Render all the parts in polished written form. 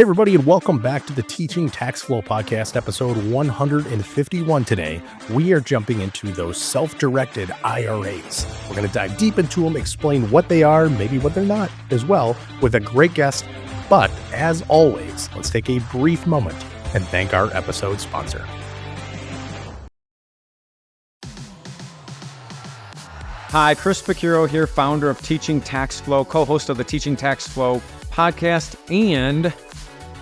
Hey, everybody, and welcome back to the Teaching Tax Flow Podcast, episode 151 today. We are jumping into those self-directed IRAs. We're going to dive deep into them, explain what they are, maybe what they're not as well, with a great guest. But as always, let's take a brief moment and thank our episode sponsor. Hi, Chris Picciurro here, founder of Teaching Tax Flow, co-host of the Teaching Tax Flow podcast, and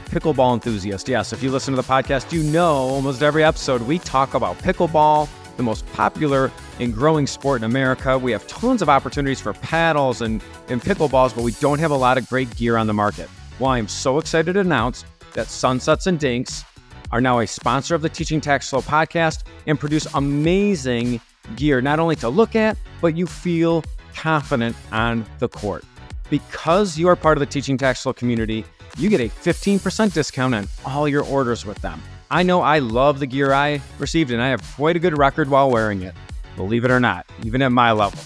pickleball enthusiast. Yes, if you listen to the podcast, you know almost every episode we talk about pickleball, the most popular and growing sport in America. We have tons of opportunities for paddles and pickleballs, but we don't have a lot of great gear on the market. Well, I'm so excited to announce that Sunsets and Dinks are now a sponsor of the Teaching Tax Flow podcast and produce amazing gear, not only to look at, but you feel confident on the court. Because you are part of the Teaching Tax Flow community, you get a 15% discount on all your orders with them. I know I love the gear I received, and I have quite a good record while wearing it. Believe it or not, even at my level.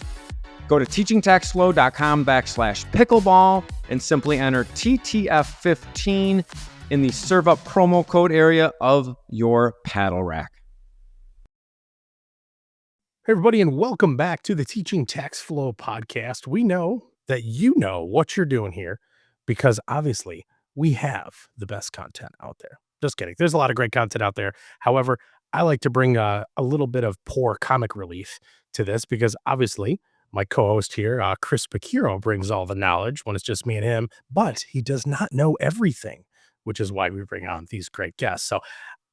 Go to teachingtaxflow.com/pickleball and simply enter TTF15 in the serve up promo code area of your paddle rack. Hey, everybody, and welcome back to the Teaching Tax Flow Podcast. We know that you know what you're doing here because obviously we have the best content out there. Just kidding. There's a lot of great content out there. However, I like to bring a little bit of poor comic relief to this because obviously my co-host here, Chris Picciurro, brings all the knowledge when it's just me and him, but he does not know everything, which is why we bring on these great guests. So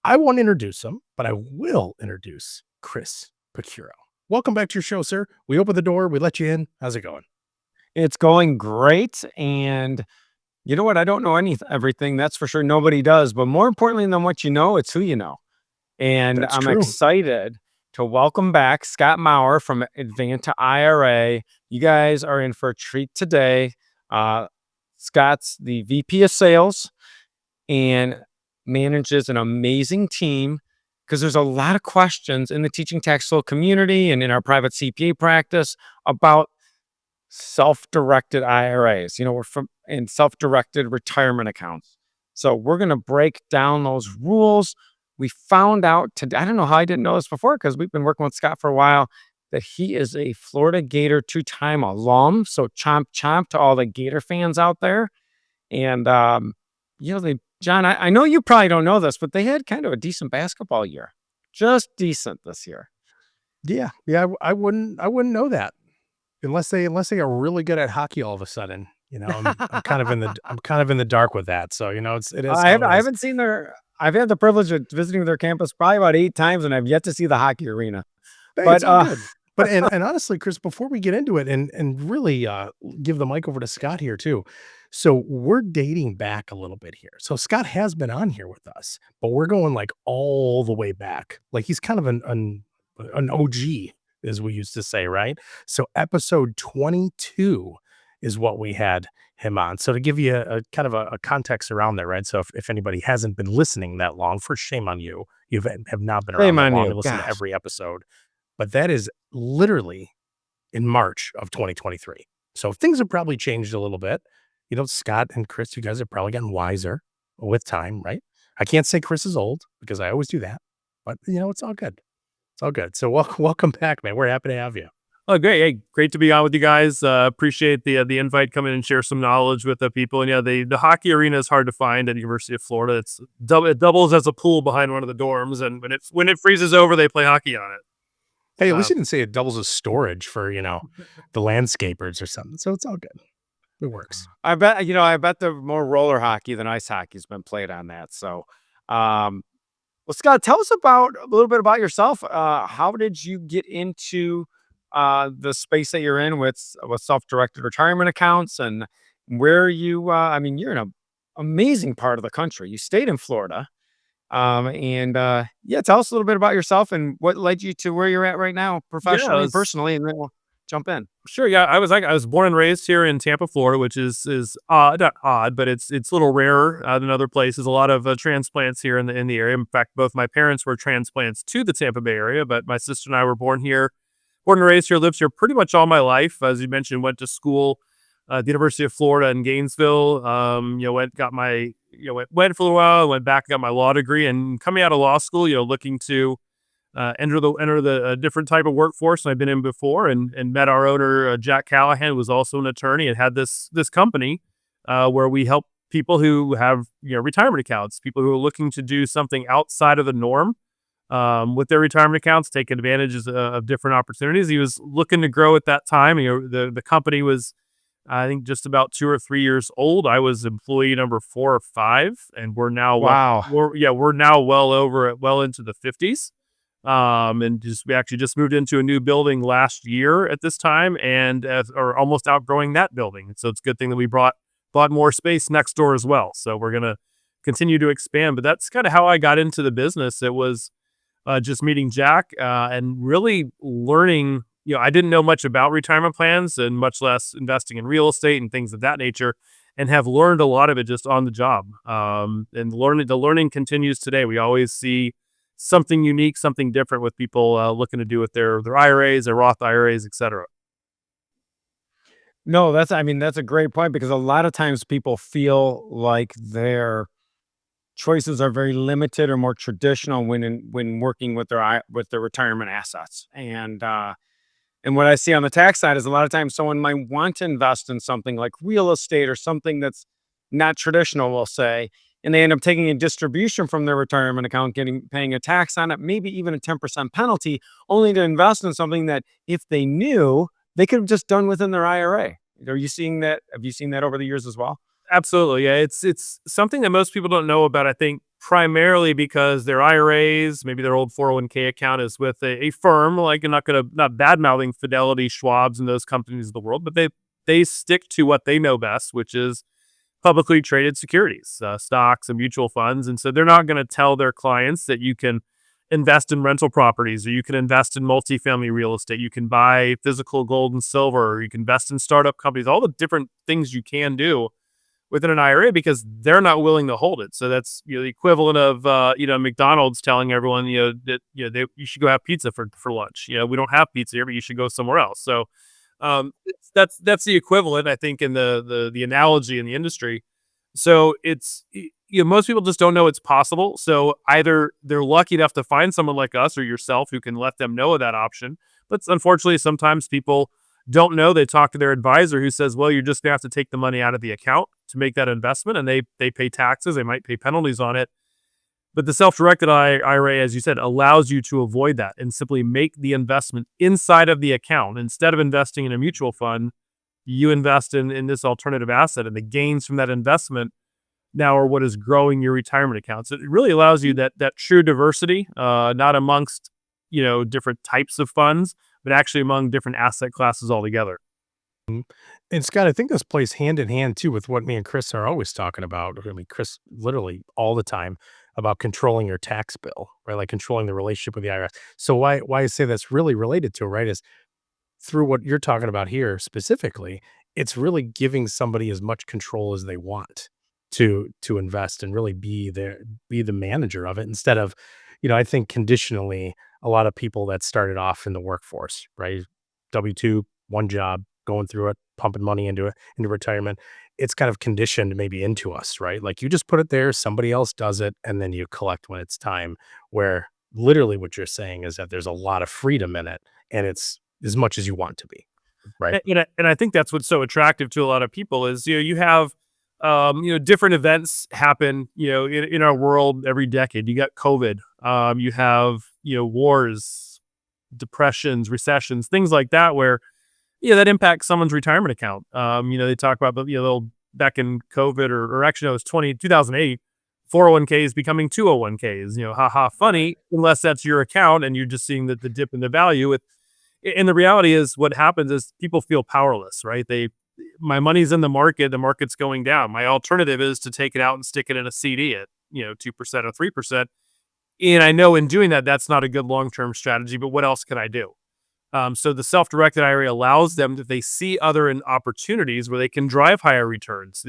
I won't introduce him, but I will introduce Chris Picciurro. Welcome back to your show, sir. We open the door. We let you in. How's it going? It's going great, and you know what? I don't know everything. That's for sure. Nobody does. But more importantly than what you know, it's who you know. And That's I'm true. excited to welcome back Scott Maurer from Advanta IRA. You guys are in for a treat today. Scott's the VP of Sales and manages an amazing team because there's a lot of questions in the Teaching Tax Flow community and in our private CPA practice about self-directed IRAs, and self-directed retirement accounts. So we're going to break down those rules. We found out today, I don't know how I didn't know this before because we've been working with Scott for a while, that he is a Florida Gator two-time alum. So chomp chomp to all the Gator fans out there. And, John, I know you probably don't know this, but they had kind of a decent basketball year. Just decent this year. Yeah. I wouldn't know that. Unless they are really good at hockey all of a sudden, I'm kind of in the dark with that. So, it is. I haven't seen I've had the privilege of visiting their campus probably about 8 times, and I've yet to see the hockey arena. Hey, but it's all good. But and honestly, Chris, before we get into it and really give the mic over to Scott here too. So we're dating back a little bit here. So Scott has been on here with us, but we're going like all the way back. Like he's kind of an OG, as we used to say, right? So episode 22 is what we had him on. So to give you a kind of a context around there, right? So if anybody hasn't been listening that long, first, shame on you. You have not been around that long to listen to every episode. But that is literally in March of 2023. So things have probably changed a little bit. Scott and Chris, you guys have probably gotten wiser with time, right? I can't say Chris is old because I always do that, but it's all good. It's all good. So welcome back, man. We're happy to have you. Oh, great. Hey, great to be on with you guys. Appreciate the invite, come in and share some knowledge with the people. And yeah, the hockey arena is hard to find at the University of Florida. It doubles as a pool behind one of the dorms. And when it freezes over, they play hockey on it. Hey, at least you didn't say it doubles as storage for, the landscapers or something. So it's all good. It works. I bet the more roller hockey than ice hockey has been played on that. So, well, Scott, tell us a little bit about yourself. How did you get into the space that you're in with self-directed retirement accounts, and where you, you're in an amazing part of the country. You stayed in Florida. Tell us a little bit about yourself and what led you to where you're at right now, professionally and personally, and then we'll jump in. Sure. Yeah, I was born and raised here in Tampa, Florida, which is not odd, but it's a little rarer than other places. A lot of transplants here in the area. In fact, both my parents were transplants to the Tampa Bay area, but my sister and I were born and raised here, lived here pretty much all my life. As you mentioned, went to school at the University of Florida in Gainesville. Went for a while, went back, got my law degree, and coming out of law school, looking to enter the different type of workforce I've been in before, and met our owner, Jack Callahan, who was also an attorney, and had this company where we help people who have retirement accounts, people who are looking to do something outside of the norm with their retirement accounts, take advantages of different opportunities. He was looking to grow at that time. The company was, I think, just about 2 or 3 years old. I was employee number 4 or 5, and we're now Wow. we're now well into the 50s. And we actually just moved into a new building last year at this time, and are almost outgrowing that building. So it's a good thing that we bought more space next door as well. So we're gonna continue to expand. But that's kind of how I got into the business. It was just meeting Jack and really learning. I didn't know much about retirement plans, and much less investing in real estate and things of that nature, and have learned a lot of it just on the job. And the learning continues today. We always see something unique, something different with people looking to do with their IRAs, their Roth IRAs, et cetera. No, that's a great point, because a lot of times people feel like their choices are very limited or more traditional when working with their retirement assets. And what I see on the tax side is a lot of times someone might want to invest in something like real estate or something that's not traditional, we'll say, and they end up taking a distribution from their retirement account, paying a tax on it, maybe even a 10% penalty, only to invest in something that, if they knew, they could have just done within their IRA. Are you seeing that? Have you seen that over the years as well? Absolutely. Yeah. It's something that most people don't know about, I think, primarily because their IRAs, maybe their old 401k account is with a firm, like, I'm not bad mouthing Fidelity, Schwab's, and those companies of the world, but they stick to what they know best, which is publicly traded securities, stocks and mutual funds. And so they're not going to tell their clients that you can invest in rental properties, or you can invest in multifamily real estate, you can buy physical gold and silver, or you can invest in startup companies, all the different things you can do within an IRA, because they're not willing to hold it. So that's the equivalent of McDonald's telling everyone that you should go have pizza for lunch. We don't have pizza here, but you should go somewhere else. So that's the equivalent, I think, in the analogy in the industry. So it's most people just don't know it's possible. So either they're lucky enough to find someone like us or yourself who can let them know of that option. But unfortunately, sometimes people don't know. They talk to their advisor, who says, well, you're just gonna have to take the money out of the account to make that investment, and they pay taxes, they might pay penalties on it. But the self-directed IRA, as you said, allows you to avoid that and simply make the investment inside of the account. Instead of investing in a mutual fund, you invest in this alternative asset, and the gains from that investment now are what is growing your retirement accounts. It really allows you that true diversity, not amongst different types of funds, but actually among different asset classes altogether. And Scott, I think this plays hand in hand too with what me and Chris are always talking about. I mean, Chris literally all the time about controlling your tax bill, right? Like controlling the relationship with the IRS. So why I say that's really related to, right, is through what you're talking about here specifically, it's really giving somebody as much control as they want to invest and really be the manager of it, instead of, I think conditionally, a lot of people that started off in the workforce, right? W-2, one job, going through it, pumping money into retirement. It's kind of conditioned maybe into us, right? Like, you just put it there, somebody else does it, and then you collect when it's time. Where literally what you're saying is that there's a lot of freedom in it, and it's as much as you want to be, right? And I think that's what's so attractive to a lot of people is, you have, different events happen, in our world every decade. You got COVID, you have, wars, depressions, recessions, things like that, where, that impacts someone's retirement account. They talk about, back in COVID, or actually, no, it was 2008, 401ks becoming 201ks, haha, funny, unless that's your account and you're just seeing the dip in the value. And the reality is, what happens is people feel powerless, right? My money's in the market's going down. My alternative is to take it out and stick it in a CD at, 2% or 3%. And I know in doing that, that's not a good long-term strategy, but what else can I do? So the self-directed IRA allows them, that they see other opportunities where they can drive higher returns.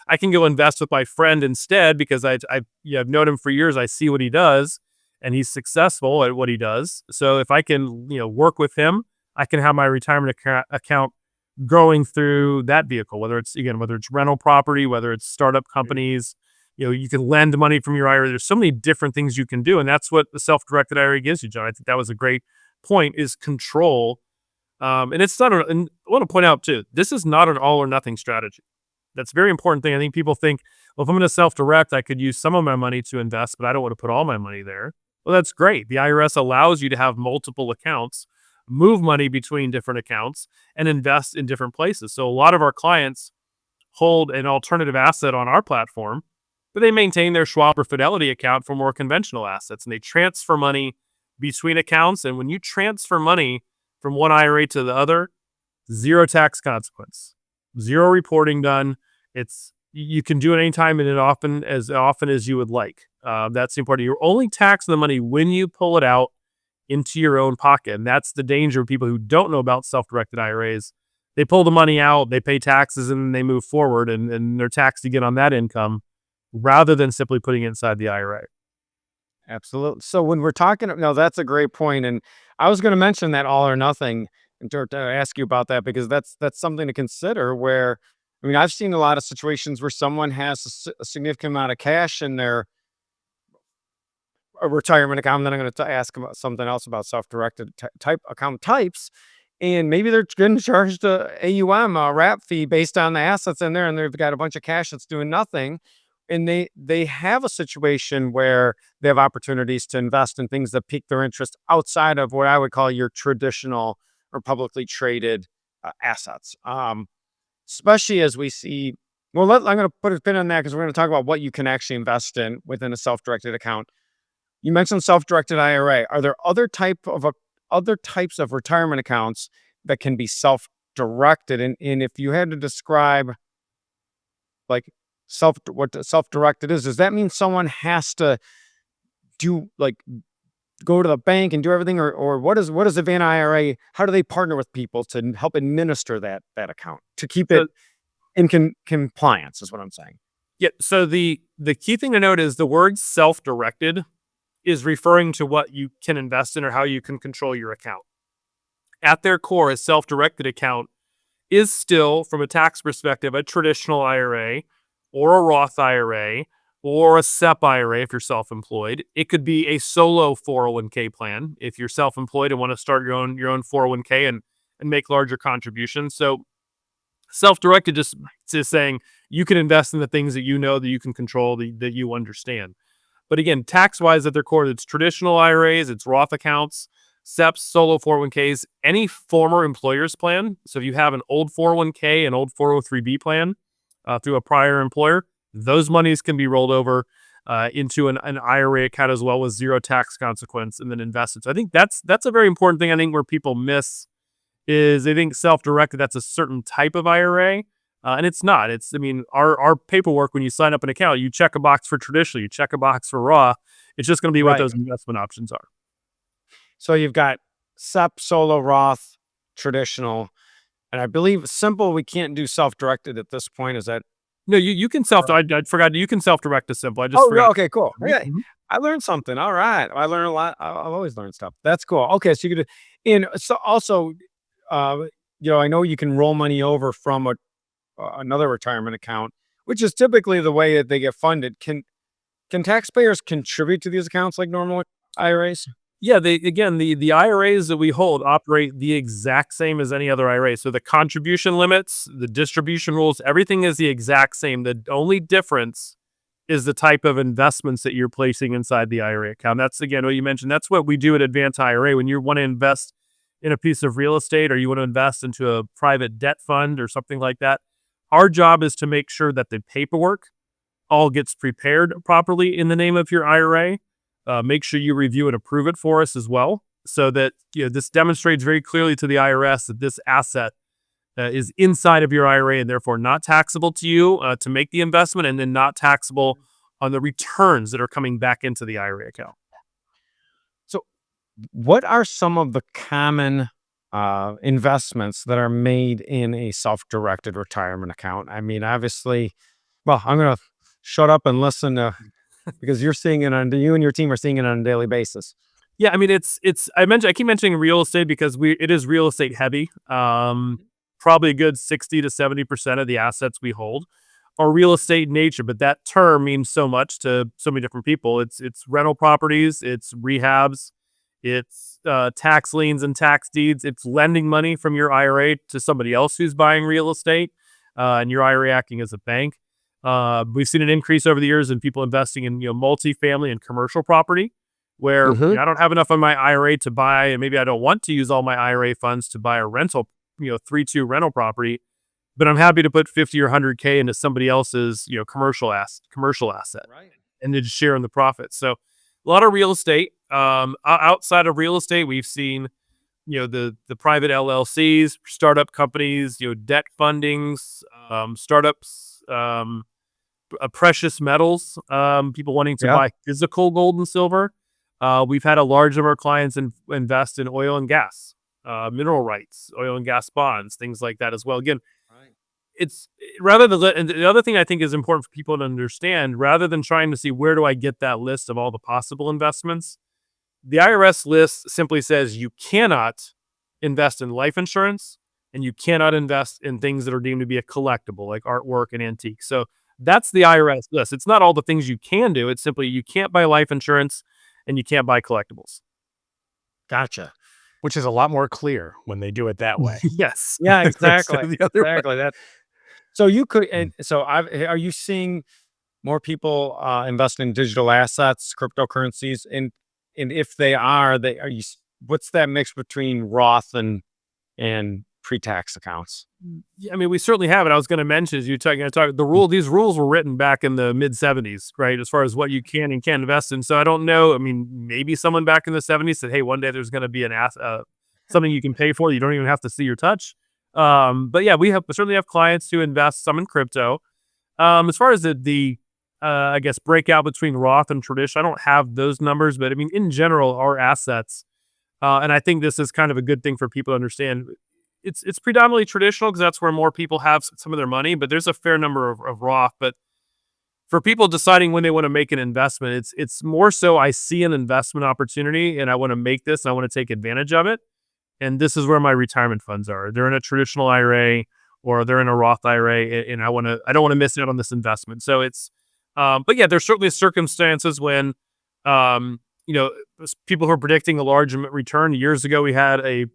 I can go invest with my friend instead, because I've known him for years. I see what he does, and he's successful at what he does. So if I can, work with him, I can have my retirement account growing through that vehicle, whether it's rental property, whether it's startup companies. You can lend money from your IRA. There's so many different things you can do, and that's what the self-directed IRA gives you, John. I think that was a great point, is control. And it's not. And I want to point out too, this is not an all or nothing strategy. That's a very important thing. I think people think, well, if I'm going to self-direct, I could use some of my money to invest, but I don't want to put all my money there. Well, that's great. The IRS allows you to have multiple accounts, move money between different accounts, and invest in different places. So a lot of our clients hold an alternative asset on our platform, but they maintain their Schwab or Fidelity account for more conventional assets, and they transfer money between accounts. And when you transfer money from one IRA to the other, zero tax consequence, zero reporting done. You can do it anytime and as often as you would like. That's important. You're only taxing the money when you pull it out into your own pocket. And that's the danger of people who don't know about self-directed IRAs. They pull the money out, they pay taxes, and then they move forward, and they're taxed again on that income rather than simply putting it inside the IRA. Absolutely. So when we're talking, no, that's a great point. And I was going to mention that all or nothing and to ask you about that, because that's something to consider where, I mean, I've seen a lot of situations where someone has a significant amount of cash in their retirement account. Then I'm going to ask about something else about self-directed type account types. And maybe they're getting charged a AUM, a wrap fee based on the assets in there, and they've got a bunch of cash that's doing nothing. And they have a situation where they have opportunities to invest in things that pique their interest outside of what I would call your traditional or publicly traded assets. Especially as we see, well, I'm going to put a pin on that because we're going to talk about what you can actually invest in within a self-directed account. You mentioned self-directed IRA. Are there other types of retirement accounts that can be self-directed? And if you had to describe like what self-directed is, does that mean someone has to do go to the bank and do everything, or what is Advanta IRA? How do they partner with people to help administer that account to keep it in compliance? Is what I'm saying. Yeah. So the key thing to note is the word self-directed is referring to what you can invest in or how you can control your account. At their core, a self-directed account is still, from a tax perspective, a traditional IRA or a Roth IRA or a SEP IRA if you're self-employed. It could be a solo 401k plan if you're self-employed and want to start your own 401k and make larger contributions. So self-directed just is saying you can invest in the things that you know that you can control, that you understand. But again, tax-wise at their core, it's traditional IRAs, it's Roth accounts, SEPs, solo 401ks, any former employer's plan. So if you have an old 401k, an old 403b plan through a prior employer, those monies can be rolled over into an IRA account as well with zero tax consequence and then invested. So I think that's a very important thing. I think where people miss is they think self-directed, that's a certain type of IRA. And it's not. Our paperwork, when you sign up an account, you check a box for traditional, you check a box for Roth. It's just going to be what those investment options are. So you've got SEP, solo, Roth, traditional, and I believe simple. We can't do self-directed at this point. Is that? No, you can I forgot. You can self-direct to simple. I just forgot. Okay, cool. Okay. I learned something. All right. I learned a lot. I've always learned stuff. That's cool. Okay. So you could, and so also, I know you can roll money over from another retirement account, which is typically the way that they get funded. Can taxpayers contribute to these accounts like normal IRAs? Yeah, the IRAs that we hold operate the exact same as any other IRA. So the contribution limits, the distribution rules, everything is the exact same. The only difference is the type of investments that you're placing inside the IRA account. That's, again, what you mentioned. That's what we do at Advanta IRA. When you want to invest in a piece of real estate or you want to invest into a private debt fund or something like that, our job is to make sure that the paperwork all gets prepared properly in the name of your IRA. Make sure you review and approve it for us as well, so that this demonstrates very clearly to the IRS that this asset is inside of your IRA and therefore not taxable to you to make the investment, and then not taxable on the returns that are coming back into the IRA account. So what are some of the common investments that are made in a self-directed retirement account? I mean, obviously, well, I'm going to shut up and listen because you're seeing it you and your team are seeing it on a daily basis. Yeah, I mean, I keep mentioning real estate because it is real estate heavy. probably a good 60 to 70% of the assets we hold are real estate in nature, but that term means so much to so many different people. It's rental properties, it's rehabs, it's tax liens and tax deeds, it's lending money from your IRA to somebody else who's buying real estate, and your IRA acting as a bank. We've seen an increase over the years in people investing in multifamily and commercial property, where Mhm. I don't have enough on my IRA to buy, and maybe I don't want to use all my IRA funds to buy a rental, 3-2 rental property, but I'm happy to put 50 or 100K into somebody else's, commercial asset Right. and then just share in the profits. So a lot of real estate. Outside of real estate, we've seen, the private LLCs, startup companies, debt fundings, startups, precious metals, people wanting to Yeah. buy physical gold and silver. We've had a large number of clients invest in oil and gas, mineral rights, oil and gas bonds, things like that as well. Again, Right. it's rather than and the other thing I think is important for people to understand, rather than trying to see where do I get that list of all the possible investments, the IRS list simply says you cannot invest in life insurance and you cannot invest in things that are deemed to be a collectible, like artwork and antiques. So that's the IRS list. It's not all the things you can do. It's simply you can't buy life insurance and you can't buy collectibles. Gotcha. Which is a lot more clear when they do it that way. Yes. Yeah, Instead exactly. of the other way. Exactly. That. So you could, and so are you seeing more people invest in digital assets, cryptocurrencies, and if they are, what's that mix between Roth and pre-tax accounts? Yeah, I mean, we certainly have it. I was going to mention, as you these rules were written back in the mid 70s, right? As far as what you can and can't invest in. So I don't know. I mean, maybe someone back in the 70s said, hey, one day there's going to be something you can pay for. You don't even have to see or touch. But yeah, we certainly have clients who invest some in crypto. As far as the I guess breakout between Roth and tradition, I don't have those numbers, but I mean, in general, our assets, and I think this is kind of a good thing for people to understand. It's predominantly traditional because that's where more people have some of their money, but there's a fair number of Roth. But for people deciding when they want to make an investment, it's more so I see an investment opportunity and I want to make this and I want to take advantage of it. And this is where my retirement funds are. They're in a traditional IRA or they're in a Roth IRA, and I don't want to miss out on this investment. So but yeah, there's certainly circumstances when, people who are predicting a large return. Years ago, we had a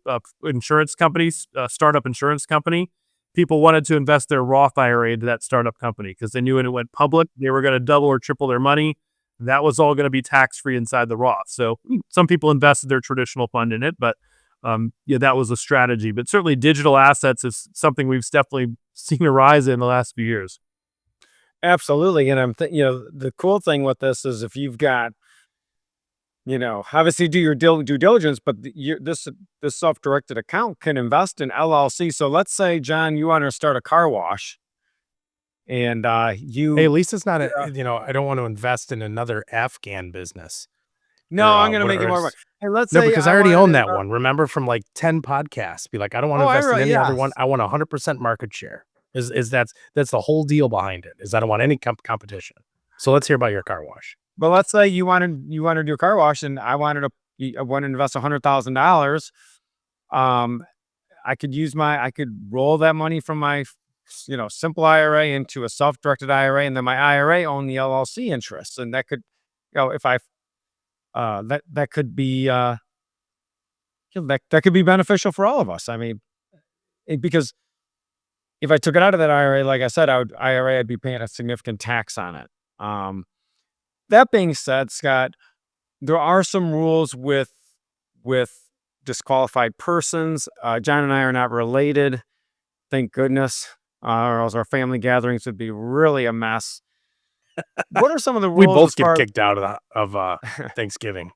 insurance company, startup insurance company. People wanted to invest their Roth IRA into that startup company because they knew when it went public, they were going to double or triple their money. That was all going to be tax-free inside the Roth. So some people invested their traditional fund in it, but that was a strategy. But certainly digital assets is something we've definitely seen a rise in the last few years. Absolutely. And the cool thing with this is if you've got, obviously do your due diligence, but this self-directed account can invest in LLC. So let's say, John, you want to start a car wash and Hey, at least it's not I don't want to invest in another Afghan business. No, Or, I'm going to make it more money. Hey, let's No, say because I already own that invest- one. Remember from like 10 podcasts. Be like, I don't want to Oh, invest in any other yes. one. I want 100% market share. That's the whole deal behind it. Is I don't want any competition. So let's hear about your car wash. But let's say you wanted to do a car wash, and I want to invest $100,000. I could roll that money from my simple IRA into a self-directed IRA, and then my IRA own the LLC interests, and that could if I that could be that could be beneficial for all of us. I mean, because if I took it out of that IRA, like I said, I'd be paying a significant tax on it. That being said, Scott, there are some rules with disqualified persons. John and I are not related, thank goodness, or else our family gatherings would be really a mess. What are some of the rules? We both as get far kicked out of Thanksgiving.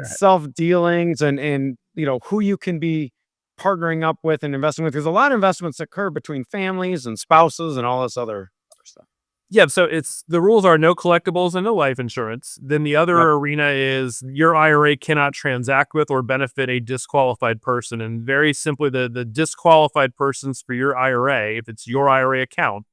self-dealings and who you can be partnering up with and investing with? Because a lot of investments occur between families and spouses and all this other stuff. Yeah, so the rules are no collectibles and no life insurance. Then the other arena is your IRA cannot transact with or benefit a disqualified person. And very simply, the disqualified persons for your IRA, if it's your IRA account,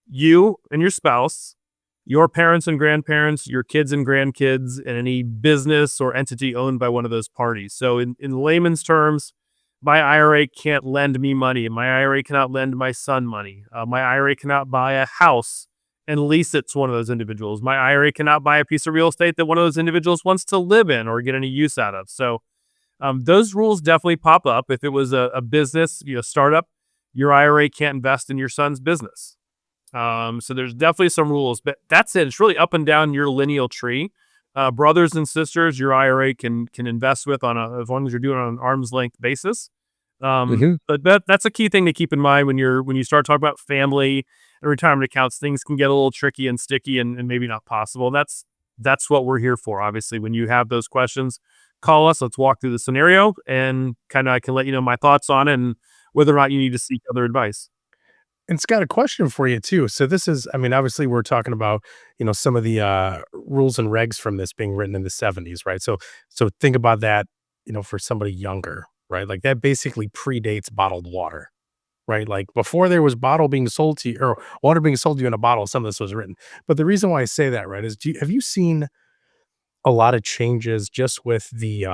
you and your spouse, your parents and grandparents, your kids and grandkids, and any business or entity owned by one of those parties. So in layman's terms, my IRA can't lend me money. My IRA cannot lend my son money. My IRA cannot buy a house and lease it to one of those individuals. My IRA cannot buy a piece of real estate that one of those individuals wants to live in or get any use out of. So those rules definitely pop up. If it was a business, startup, your IRA can't invest in your son's business. So there's definitely some rules, but that's it. It's really up and down your lineal tree. Brothers and sisters, your IRA can invest with as long as you're doing it on an arm's length basis. But that's a key thing to keep in mind when you start talking about family and retirement accounts. Things can get a little tricky and sticky and maybe not possible. And that's what we're here for. Obviously, when you have those questions, call us. Let's walk through the scenario and I can let you know my thoughts on it and whether or not you need to seek other advice. And Scott, a question for you too. So this is, I mean, obviously we're talking about, some of the rules and regs from this being written in the 70s, right? So think about that, for somebody younger, right? Like that basically predates bottled water, right? Like before there was bottle being sold to you or water being sold to you in a bottle, some of this was written. But the reason why I say that, right, is have you seen a lot of changes just with the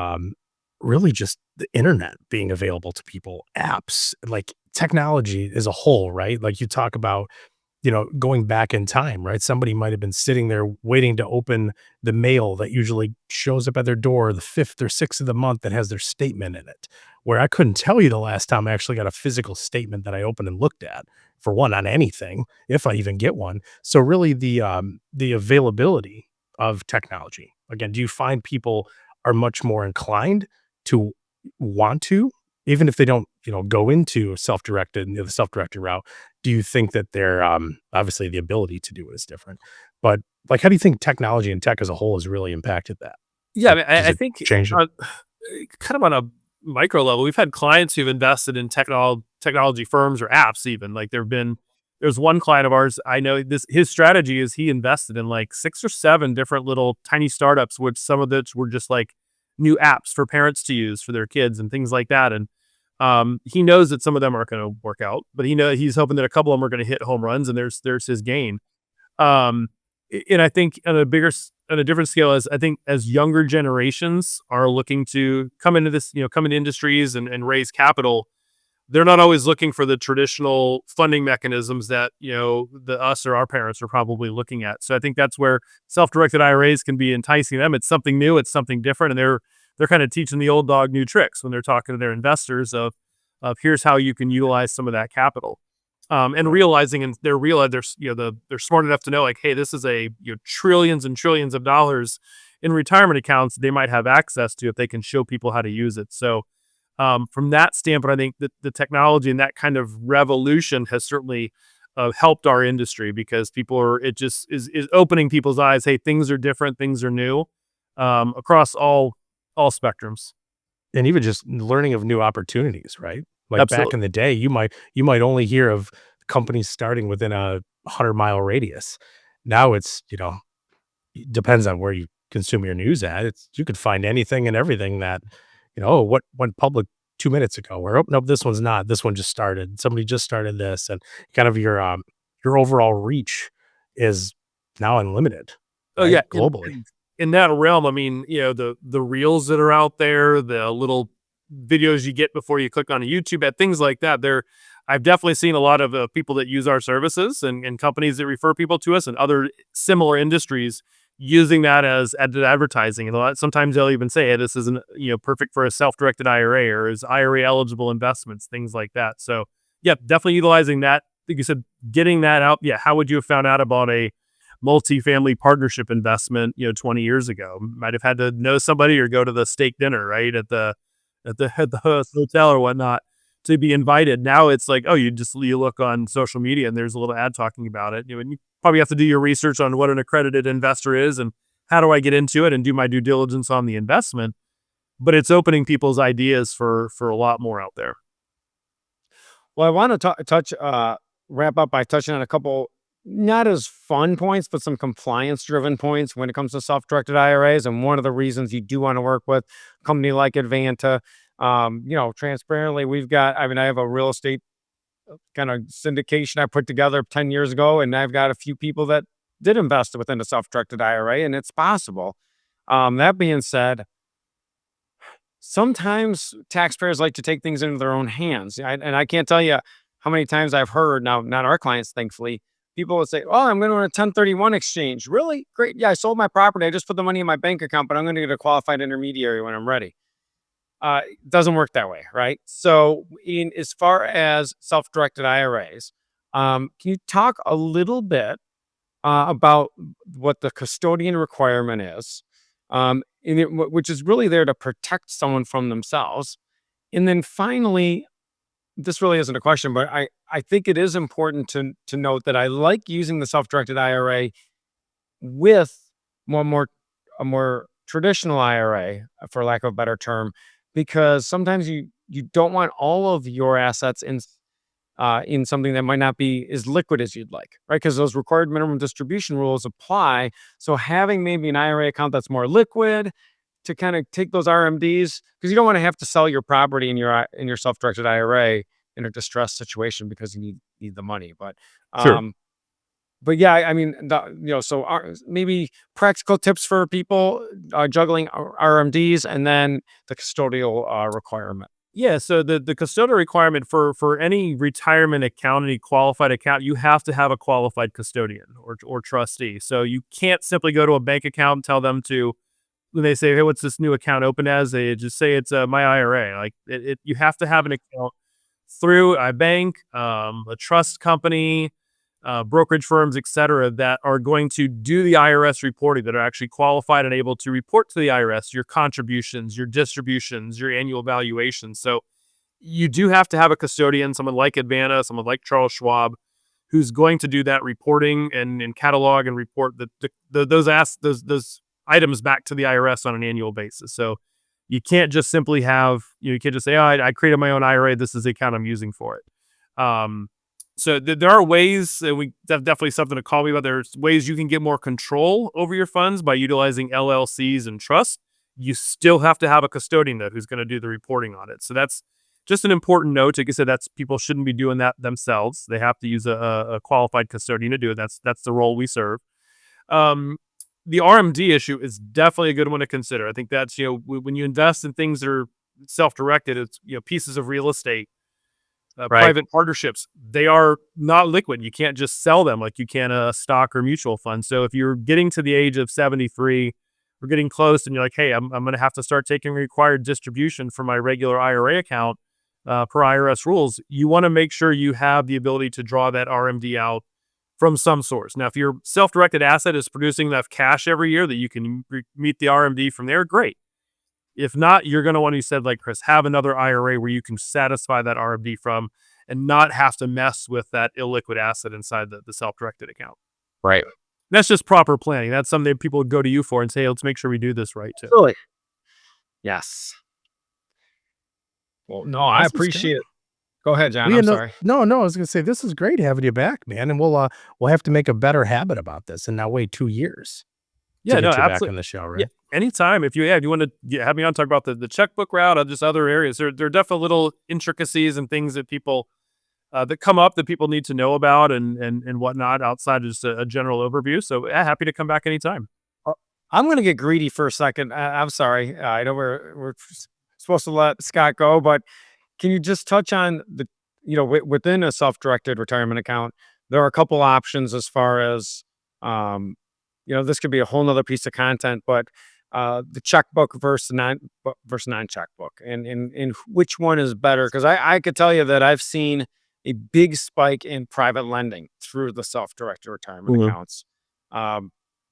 really just the internet being available to people, apps, like technology as a whole, right? Like you talk about, going back in time, right? Somebody might have been sitting there waiting to open the mail that usually shows up at their door the 5th or 6th of the month that has their statement in it. Where I couldn't tell you the last time I actually got a physical statement that I opened and looked at, for one, on anything, if I even get one. So really the availability of technology. Again, do you find people are much more inclined to want to, even if they don't, go into self-directed, the self-directed route? Do you think that they're obviously the ability to do it is different, but like, how do you think technology and tech as a whole has really impacted that? Yeah, I Like, mean, does I it think change it? kind of on a micro level, we've had clients who've invested in technology firms or apps. Even like there's one client of ours. I know his strategy is he invested in like 6 or 7 different little tiny startups, which some of which were just like new apps for parents to use for their kids and things like that. And he knows that some of them aren't going to work out, but he's hoping that a couple of them are going to hit home runs, and there's his gain. Um, and I think on a different scale, as I think as younger generations are looking to come into this, come into industries and raise capital, they're not always looking for the traditional funding mechanisms that, us or our parents are probably looking at. So I think that's where self-directed IRAs can be enticing them. It's something new, it's something different, and they're kind of teaching the old dog new tricks when they're talking to their investors of here's how you can utilize some of that capital. And realizing, and they're smart enough to know, like, hey, this is a trillions and trillions of dollars in retirement accounts they might have access to if they can show people how to use it. So from that standpoint, I think that the technology and that kind of revolution has certainly helped our industry, because it just is opening people's eyes. Hey, things are different, things are new, across all spectrums. And even just learning of new opportunities, right? Like back Absolutely. in the day, you might only hear of companies starting within a 100-mile radius. Now it's, it depends on where you consume your news at. You could find anything and everything that, oh, what went public 2 minutes ago, or, oh, nope, this one's not. This one just started. Somebody just started this, and kind of your overall reach is now unlimited, Oh yeah, right? Globally. in that realm, I mean, the reels that are out there, the little videos you get before you click on a YouTube ad, things like that. I've definitely seen a lot of people that use our services and companies that refer people to us and other similar industries using that as advertising. And sometimes they'll even say, hey, this isn't perfect for a self-directed IRA or is IRA eligible investments, things like that. So yeah, definitely utilizing that. Like you said, getting that out. Yeah, how would you have found out about a multifamily partnership investment 20 years ago? Might have had to know somebody or go to the steak dinner, right, at the hotel or whatnot to be invited. Now it's like, oh, you look on social media and there's a little ad talking about it. And you probably have to do your research on what an accredited investor is and how do I get into it and do my due diligence on the investment. But it's opening people's ideas for a lot more out there. Well, I want to wrap up by touching on a couple, not as fun points, but some compliance-driven points when it comes to self-directed IRAs. And one of the reasons you do want to work with a company like Advanta, transparently, I have a real estate kind of syndication I put together 10 years ago, and I've got a few people that did invest within a self-directed IRA, and it's possible. That being said, sometimes taxpayers like to take things into their own hands. And I can't tell you how many times I've heard, now, not our clients, thankfully, people would say, "Oh, I'm going to a 1031 exchange." Really? Great. Yeah, I sold my property. I just put the money in my bank account, but I'm going to get a qualified intermediary when I'm ready. It doesn't work that way, right? So, in as far as self-directed IRAs, can you talk a little bit about what the custodian requirement is, which is really there to protect someone from themselves? And then finally, this really isn't a question, but I think it is important to note that I like using the self-directed IRA with a more traditional IRA, for lack of a better term, because sometimes you don't want all of your assets in something that might not be as liquid as you'd like, right? Because those required minimum distribution rules apply. So having maybe an IRA account that's more liquid to kind of take those RMDs, because you don't want to have to sell your property in your self-directed IRA in a distressed situation because you need the money. Sure. But yeah, I mean, maybe practical tips for people juggling RMDs and then the custodial requirement. Yeah, so the custodial requirement for any retirement account, any qualified account, you have to have a qualified custodian or trustee. So you can't simply go to a bank account and tell them to, when they say, "Hey, what's this new account open as?" They just say it's my IRA. Like you have to have an account through a bank, a trust company, brokerage firms, et cetera, that are going to do the IRS reporting, that are actually qualified and able to report to the IRS your contributions, your distributions, your annual valuations. So you do have to have a custodian, someone like Advanta, someone like Charles Schwab, who's going to do that reporting and catalog and report those items back to the IRS on an annual basis. So you can't just simply you can't just say, "Oh, I created my own IRA. This is the account I'm using for it." So there are ways, and that's definitely something to call me about. There's ways you can get more control over your funds by utilizing LLCs and trusts. You still have to have a custodian though who's going to do the reporting on it. So that's just an important note. Like I said, people shouldn't be doing that themselves. They have to use a qualified custodian to do it. That's the role we serve. The RMD issue is definitely a good one to consider. I think that's, when you invest in things that are self-directed, it's, pieces of real estate, Right. private partnerships, they are not liquid. You can't just sell them like you can a stock or mutual fund. So if you're getting to the age of 73 or getting close and you're like, "Hey, I'm going to have to start taking required distribution from my regular IRA account per IRS rules," you want to make sure you have the ability to draw that RMD out from some source. Now, if your self-directed asset is producing enough cash every year that you can meet the RMD from there, great. If not, you're going to want to, you said, like Chris, have another IRA where you can satisfy that RMD from and not have to mess with that illiquid asset inside the self-directed account. Right. That's just proper planning. That's something that people would go to you for and say, "Hey, let's make sure we do this right too." Really? Yes. Well, no, I Awesome, Scott. appreciate it. Go ahead, John. We I'm end up sorry. No, I was gonna say, this is great having you back, man, and we'll have to make a better habit about this and not wait 2 years Yeah, to no, get you back absolutely. on the show, Yeah, right? anytime. If you want to have me on, talk about the checkbook route or just other areas, there are definitely little intricacies and things that people that come up that people need to know about and whatnot outside of just a general overview. So yeah, happy to come back anytime. I'm going to get greedy for a second. I'm sorry. I know we're supposed to let Scott go, but can you just touch on within a self-directed retirement account, there are a couple options as far as, this could be a whole nother piece of content, but the checkbook versus non-checkbook and which one is better? Because I could tell you that I've seen a big spike in private lending through the self-directed retirement Mhm. accounts.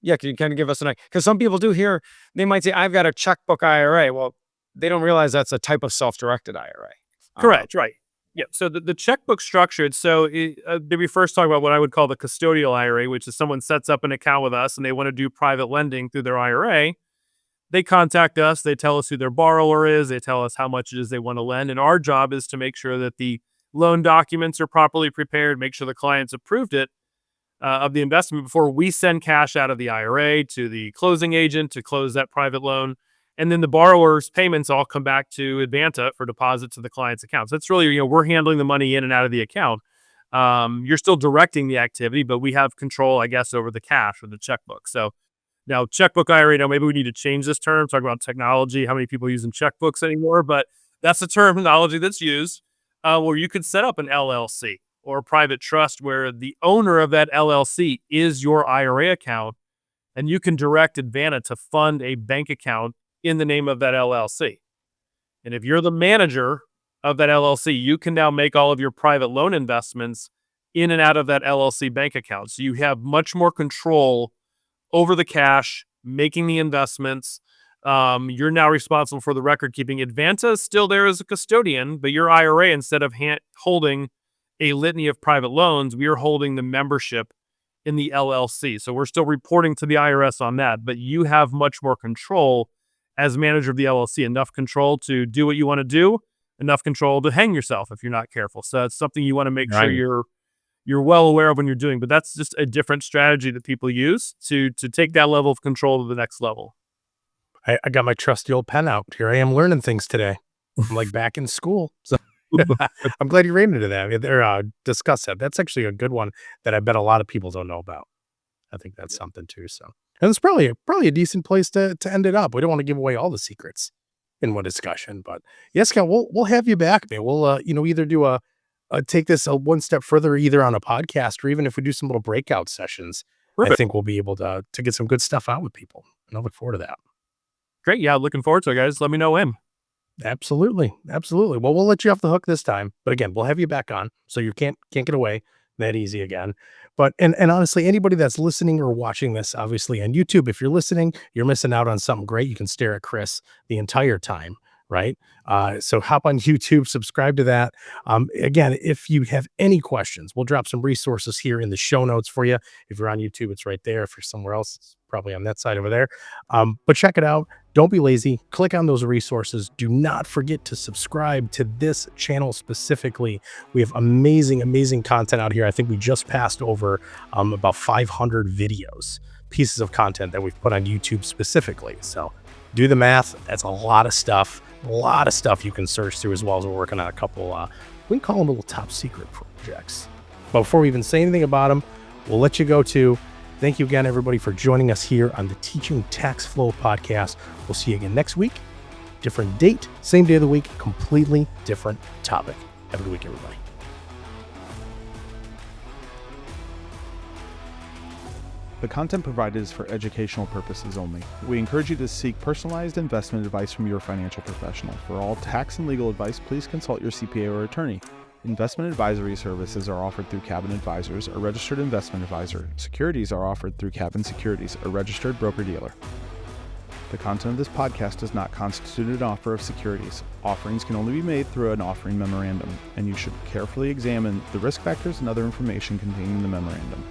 Yeah, can you kind of give us an idea? Because some people do here, they might say, "I've got a checkbook IRA." Well, they don't realize that's a type of self-directed IRA. Correct. Right. Yeah. So the checkbook structured. So did we first talk about what I would call the custodial IRA, which is someone sets up an account with us and they want to do private lending through their IRA. They contact us. They tell us who their borrower is. They tell us how much it is they want to lend. And our job is to make sure that the loan documents are properly prepared, make sure the client's approved it of the investment before we send cash out of the IRA to the closing agent to close that private loan. And then the borrower's payments all come back to Advanta for deposit to the client's account. So it's really, we're handling the money in and out of the account. You're still directing the activity, but we have control, I guess, over the cash or the checkbook. So Now, checkbook IRA, now maybe we need to change this term, talk about technology, how many people are using checkbooks anymore, but that's the terminology that's used, where you could set up an LLC or a private trust where the owner of that LLC is your IRA account, and you can direct Advanta to fund a bank account in the name of that LLC. And if you're the manager of that LLC, you can now make all of your private loan investments in and out of that LLC bank account. So you have much more control over the cash, making the investments. You're now responsible for the record keeping. Advanta is still there as a custodian, but your IRA, instead of holding a litany of private loans, we are holding the membership in the LLC. So we're still reporting to the IRS on that, but you have much more control as manager of the LLC, enough control to do what you want to do, enough control to hang yourself if you're not careful. So it's something you want to make sure you're well aware of when you're doing, but that's just a different strategy that people use to take that level of control to the next level. I got my trusty old pen out. Here I am learning things today. I'm like back in school. So I'm glad you ran into that. Discuss that. That's actually a good one that I bet a lot of people don't know about. I think that's something too. So, and it's probably a decent place to end it up. We don't want to give away all the secrets in one discussion, but yes, Scott, we'll have you back, man. We'll either do take this one step further, either on a podcast or even if we do some little breakout sessions. Perfect. I think we'll be able to get some good stuff out with people, and I look forward to that. Great, yeah, looking forward to it, guys. Let me know when. Absolutely. Well, we'll let you off the hook this time, but again, we'll have you back on, so you can't get away that easy again. But and honestly, anybody that's listening or watching this, obviously on YouTube, if you're listening, you're missing out on something great. You can stare at Chris the entire time, right? So hop on YouTube, subscribe to that. Again, if you have any questions, we'll drop some resources here in the show notes for you. If you're on YouTube, it's right there. If you're somewhere else, it's probably on that side over there. But check it out. Don't be lazy. Click on those resources. Do not forget to subscribe to this channel specifically. We have amazing content out here. I think we just passed over about 500 videos, pieces of content that we've put on YouTube specifically. So do the math. That's a lot of stuff. A lot of stuff you can search through, as well as we're working on a couple, we can call them little top secret projects. But before we even say anything about them, we'll let you go too. Thank you again, everybody, for joining us here on the Teaching Tax Flow podcast. We'll see you again next week. Different date, same day of the week, completely different topic. Have a good week, everybody. The content provided is for educational purposes only. We encourage you to seek personalized investment advice from your financial professional. For all tax and legal advice, please consult your CPA or attorney. Investment advisory services are offered through Cabin Advisors, a registered investment advisor. Securities are offered through Cabin Securities, a registered broker-dealer. The content of this podcast does not constitute an offer of securities. Offerings can only be made through an offering memorandum, and you should carefully examine the risk factors and other information contained in the memorandum.